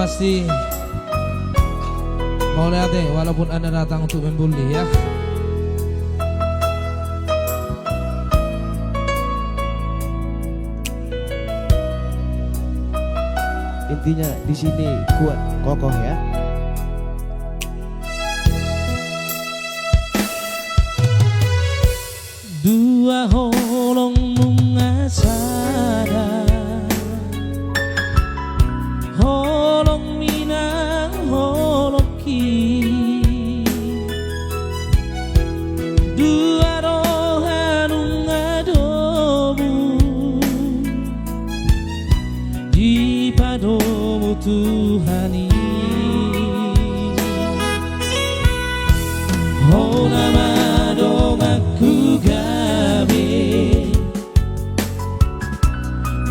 pasti mau lihat deh, walaupun Anda datang untuk membuli ya. Intinya di sini kuat, kokoh ya. Dua holong bunga sada, holong minang holoki, dua rohanung adomu di padomu Tuhani. Oh nama dong aku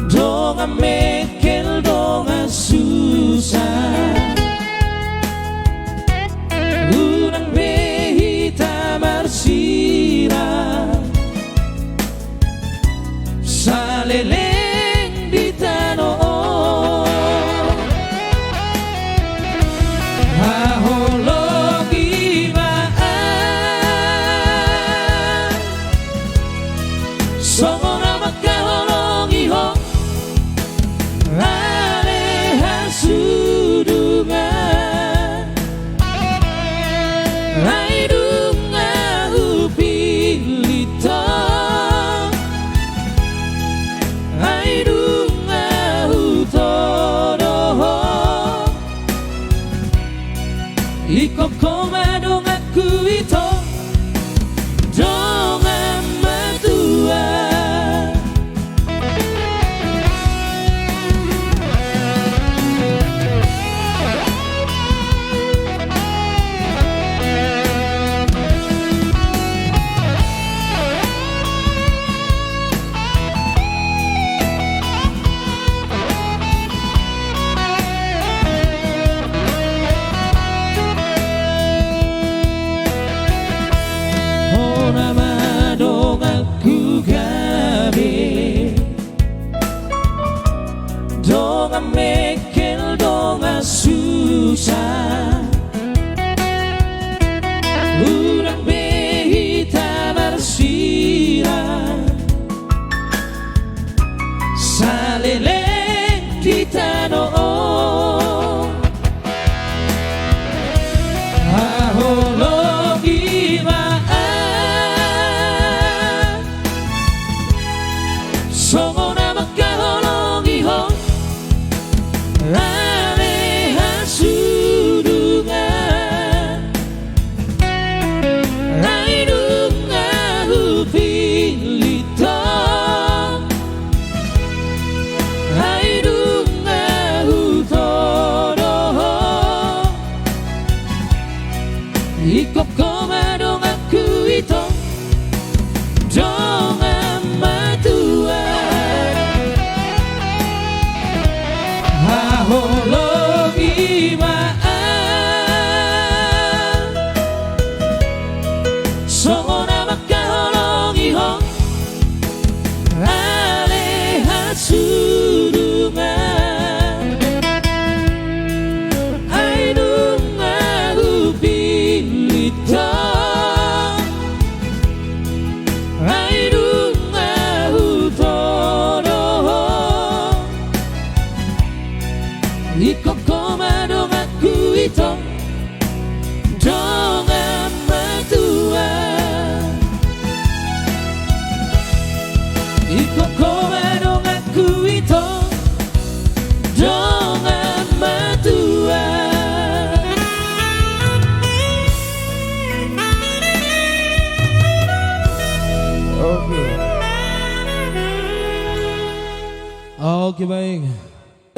donga mekel donga susah, unang behita marsira, saleleng di tanah hahologi maan songona makahologi ho aleha sudungan raidunga upilito raidunga utodoho ikokoma dong aku ito dong amatua. Nama dong aku gabe, dong mekel dong susah, urang behita marsira, saleleng di tanah hahologi songona makahologi ho aleha sudungan raidunga upilito raidunga utodoho ikokoma dong aku ito dong amatua. Hahologi maan songona makahologi ho aleha sudungan raidunga upilito raidunga utodoho ikokoma dong aku ito dong amatua. Ikokoma dong aku ito dong amatua. Oke. Oke baik.